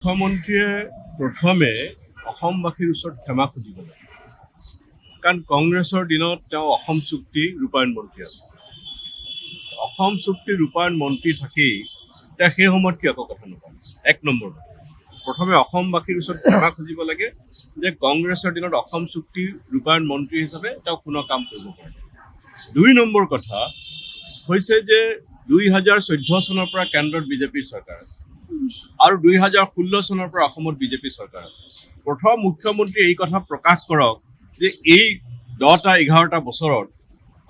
মুখ্যমন্ত্ৰীয়ে প্ৰথমে অসমবাসীৰ ওচৰত ক্ষমা খুজিব লাগে, কাৰণ কংগ্ৰেছৰ দিনত তেওঁ অসম চুক্তি ৰূপায়ণ মন্ত্ৰী আছে। অসম চুক্তি ৰূপায়ণ মন্ত্ৰী থাকি তেওঁ সেই সময়ত কিয় একো কথা নকয়? এক নম্বৰ, প্ৰথমে অসমবাসীৰ ওচৰত ক্ষমা খুজিব লাগে যে কংগ্ৰেছৰ দিনত অসম চুক্তি ৰূপায়ণ মন্ত্ৰী হিচাপে তেওঁ কোনো কাম কৰিব পাৰে। দুই নম্বৰ কথা হৈছে যে 2014 চনৰ পৰা কেন্দ্ৰত বিজেপিৰ চৰকাৰ আছে আৰু 2016 চনৰ পৰা অসমত বিজেপি চৰকাৰ আছে। প্ৰথম মুখ্যমন্ত্ৰী এই কথা প্ৰকাশ কৰক যে এই 10-11টা বছৰত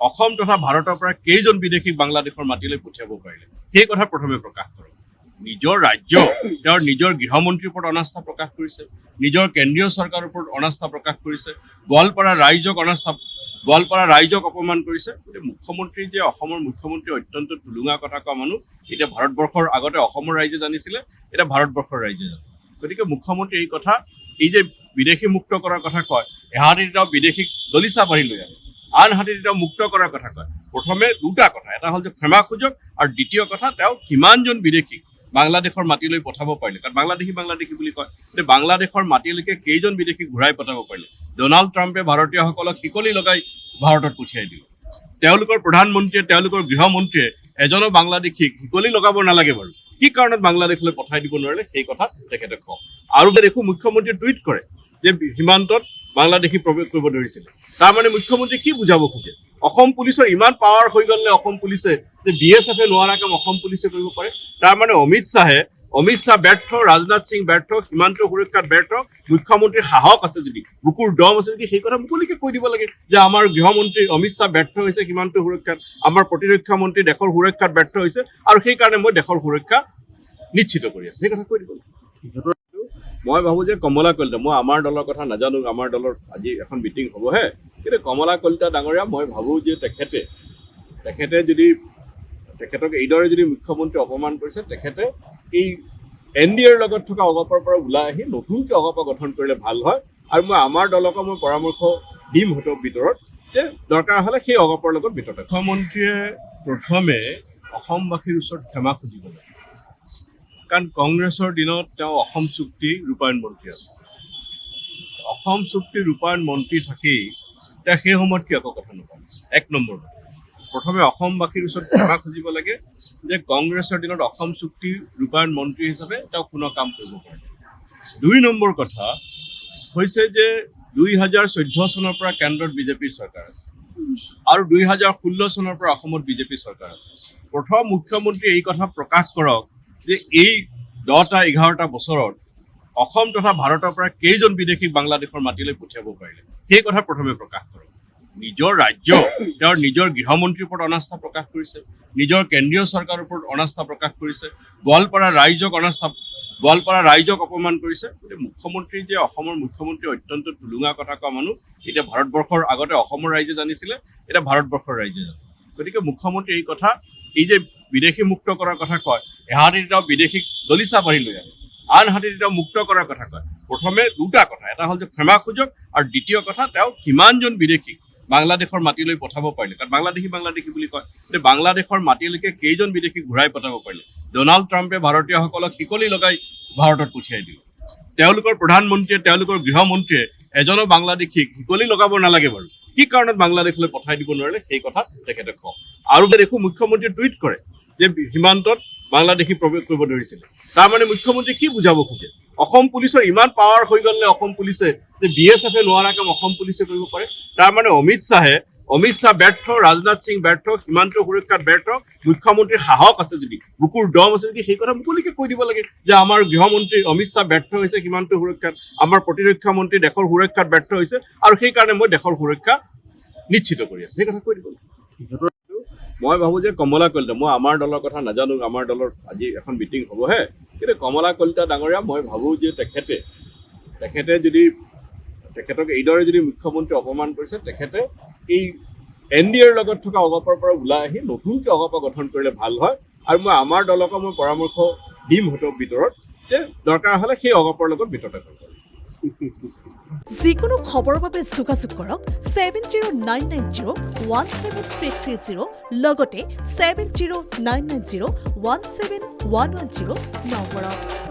অসম তথা ভাৰতৰ পৰা কেইজন বিদেশীক বাংলাদেশৰ মাটিলৈ পঠিয়াব পাৰিলে, সেই কথা প্ৰথমে প্ৰকাশ কৰক। নিজৰ ৰাজ্য তেওঁৰ নিজৰ গৃহমন্ত্ৰীৰ ওপৰত অনাস্থা প্ৰকাশ কৰিছে, নিজৰ কেন্দ্ৰীয় চৰকাৰৰ ওপৰত অনাস্থা প্ৰকাশ কৰিছে, গোৱালপাৰা ৰাইজক অপমান কৰিছে। গতিকে মুখ্যমন্ত্ৰী যে অসমৰ মুখ্যমন্ত্ৰী অত্যন্ত টুলুঙা কথা কোৱা মানুহ, এতিয়া ভাৰতবৰ্ষৰ আগতে অসমৰ ৰাইজে জানিছিলে, এতিয়া ভাৰতবৰ্ষৰ ৰাইজে জানে। গতিকে মুখ্যমন্ত্ৰী এই কথা, এই যে বিদেশী মুক্ত কৰাৰ কথা কয়, এহাতিত তেওঁ বিদেশীক দলিচা বাঢ়ি লৈ আনে, আনহাতে তেওঁ মুক্ত কৰাৰ কথা কয়। প্ৰথমে দুটা কথা, এটা হ'ল যে ক্ষমা খোজক, আৰু দ্বিতীয় কথা তেওঁ কিমানজন বিদেশীক বাংলাদেশৰ মাটিলৈ পঠাব পাৰিলে, কাৰণ বাংলাদেশী বুলি কয়, কিন্তু বাংলাদেশৰ মাটিলৈকে কেইজন বিদেশীক ঘূৰাই পঠাব পাৰিলে। ডনাল্ড ট্ৰাম্পে ভাৰতীয়সকলক শিকলি লগাই ভাৰতত পঠিয়াই দিলে। তেওঁলোকৰ প্ৰধানমন্ত্ৰীয়ে, তেওঁলোকৰ গৃহমন্ত্ৰীয়ে এজনো বাংলাদেশীক শিকলি লগাব নালাগে বাৰু, কি কাৰণত বাংলাদেশলৈ পঠাই দিব নোৱাৰিলে সেই কথা তেখেতে কওক। আৰু দেখো মুখ্যমন্ত্ৰীয়ে টুইট কৰে যে সীমান্তত বাংলাদেশী প্ৰৱেশ কৰিব ধৰিছিলে। তাৰমানে মুখ্যমন্ত্ৰী কি বুজাব খোজে? অসম পুলিচৰ ইমান পাৱাৰ হৈ গ'ল নে অসম পুলিচে যে BSF-এ নোৱাৰা কাম অসম পুলিচে কৰিব পাৰে? তাৰমানে অমিত শ্বাহ ব্যৰ্থ, ৰাজনাথ সিং ব্যৰ্থ, সীমান্ত সুৰক্ষাত ব্যৰ্থ। মুখ্যমন্ত্ৰীৰ সাহস আছে যদি, বুকুৰ দম আছে যদি, সেই কথা মুকলিকে কৈ দিব লাগে যে আমাৰ গৃহমন্ত্ৰী অমিত শ্বাহ ব্যৰ্থ হৈছে সীমান্ত সুৰক্ষাত, আমাৰ প্ৰতিৰক্ষা মন্ত্ৰী দেশৰ সুৰক্ষাত ব্যৰ্থ হৈছে, আৰু সেইকাৰণে মই দেশৰ সুৰক্ষা নিশ্চিত কৰি আছো, সেই কথা কৈ দিব লাগে। মই ভাবোঁ যে কমলা কলিতা, মই আমাৰ দলৰ কথা নাজানো, আমাৰ দলৰ আজি এখন মিটিং হ'বহে, কিন্তু কমলা কলিতা ডাঙৰীয়া, মই ভাবোঁ যে তেখেতে যদি তেখেতক এইদৰে যদি মুখ্যমন্ত্ৰী অপমান কৰিছে, তেখেতে এই NDAৰ লগত থকা অগপৰ পৰা ওলাই আহি নতুনকৈ অগপ গঠন কৰিলে ভাল হয়। আৰু মই আমাৰ দলকো মই পৰামৰ্শ দিম হয়তো ভিতৰত যে দৰকাৰ হ'লে সেই অগপৰ লগত ভিতৰত। মুখ্যমন্ত্ৰীয়ে প্ৰথমে অসমবাসীৰ ওচৰত ক্ষমা খুজিব লাগে, কাৰণ কংগ্ৰেছৰ দিনত তেওঁ অসম চুক্তি ৰূপায়ণ মন্ত্ৰী আছে। অসম চুক্তি ৰূপায়ণ মন্ত্ৰী থাকি তেওঁ সেই সময়ত কিয় একো কথা নকয়? এক নম্বৰ, প্ৰথমে অসমবাসীৰ ওচৰত ক্ষমা খুজিব লাগে যে কংগ্ৰেছৰ দিনত অসম চুক্তি ৰূপায়ণ মন্ত্ৰী হিচাপে তেওঁ কোনো কাম কৰিব পাৰে। দুই নম্বৰ কথা হৈছে যে 2014 চনৰ পৰা কেন্দ্ৰত বিজেপিৰ চৰকাৰ আছে আৰু 2016 চনৰ পৰা অসমত বিজেপি চৰকাৰ আছে। প্ৰথম মুখ্যমন্ত্ৰী এই কথা প্ৰকাশ কৰক যে এই 10-11টা বছৰত অসম তথা ভাৰতৰ পৰা কেইজন বিদেশীক বাংলাদেশৰ মাটিলৈ পঠিয়াব পাৰিলে, সেই কথা প্ৰথমে প্ৰকাশ কৰক। নিজৰ ৰাজ্য তেওঁৰ নিজৰ গৃহমন্ত্ৰীৰ ওপৰত অনাস্থা প্ৰকাশ কৰিছে, নিজৰ কেন্দ্ৰীয় চৰকাৰৰ ওপৰত অনাস্থা প্ৰকাশ কৰিছে, গোৱালপাৰা ৰাইজক অপমান কৰিছে। গতিকে মুখ্যমন্ত্ৰী যে অসমৰ মুখ্যমন্ত্ৰী অত্যন্ত টুলুঙা কথা কোৱা মানুহ, এতিয়া ভাৰতবৰ্ষৰ আগতে অসমৰ ৰাইজে জানিছিলে, এতিয়া ভাৰতবৰ্ষৰ ৰাইজে জানে। গতিকে মুখ্যমন্ত্ৰী এই কথা, এই যে বিদেশী মুক্ত কৰাৰ কথা কয়, এহাতিত তেওঁ বিদেশীক দলিচা বাঢ়ি লৈ আনে, আনহাতে তেওঁ মুক্ত কৰাৰ কথা কয়। প্ৰথমে দুটা কথা, এটা হ'ল যে ক্ষমা খোজক, আৰু দ্বিতীয় কথা তেওঁ কিমানজন বিদেশীক বাংলাদেশৰ মাটিলৈ পঠাব পাৰিলে, কাৰণ বাংলাদেশী বুলি কয়, কিন্তু বাংলাদেশৰ মাটিলৈকে কেইজন বিদেশীক ঘূৰাই পঠাব পাৰিলে। ডনাল্ড ট্ৰাম্পে ভাৰতীয়সকলক শিকলি লগাই ভাৰতত পঠিয়াই দিলে। তেওঁলোকৰ প্ৰধানমন্ত্ৰীয়ে, তেওঁলোকৰ গৃহমন্ত্ৰীয়ে এজনো বাংলাদেশীক শিকলি লগাব নালাগে বাৰু, কি কাৰণত বাংলাদেশলৈ পঠাই দিব নোৱাৰিলে সেই কথা তেখেতে কওক। আৰু দেখো মুখ্যমন্ত্ৰীয়ে টুইট কৰে যে সীমান্তত বাংলাদেশী প্ৰৱেশ কৰিব ধৰিছিলে। তাৰমানে মুখ্যমন্ত্ৰী কি বুজাব খোজে? অসম পুলিচৰ ইমান পাৱাৰ হৈ গ'ল নে অসম পুলিচে যে BSF-এ নোৱাৰা কাম অসম পুলিচে কৰিব পাৰে? তাৰমানে অমিত শ্বাহ ব্যৰ্থ, ৰাজনাথ সিং ব্যৰ্থ, সীমান্ত সুৰক্ষাত ব্যৰ্থ। মুখ্যমন্ত্ৰীৰ সাহস আছে যদি, বুকুৰ দম আছে যদি, সেই কথা মুকলিকে কৈ দিব লাগে যে আমাৰ গৃহমন্ত্ৰী অমিত শ্বাহ ব্যৰ্থ হৈছে সীমান্ত সুৰক্ষাত, আমাৰ প্ৰতিৰক্ষা মন্ত্ৰী দেশৰ সুৰক্ষাত ব্যৰ্থ হৈছে, আৰু সেইকাৰণে মই দেশৰ সুৰক্ষা নিশ্চিত কৰি আছো, সেই কথা কৈ দিব লাগে। মই ভাবোঁ যে কমলা কলিতা, মই আমাৰ দলৰ কথা নাজানো, আমাৰ দলৰ আজি এখন মিটিং হ'বহে, কিন্তু কমলা কলিতা ডাঙৰীয়া, মই ভাবোঁ যে তেখেতে যদি তেখেতক এইদৰে যদি মুখ্যমন্ত্ৰী অপমান কৰিছে, তেখেতে এই NDAৰ লগত থকা অগপৰ পৰা ওলাই আহি নতুনকৈ অগপ গঠন কৰিলে ভাল হয়। আৰু মই আমাৰ দলকো মই পৰামৰ্শ দিম হয়তো ভিতৰত যে দৰকাৰ হ'লে সেই অগপৰ লগত ভিতৰত যিকোনো খবৰৰ বাবে যোগাযোগ কৰক 7099017330 লগতে 7099017110 নম্বৰত।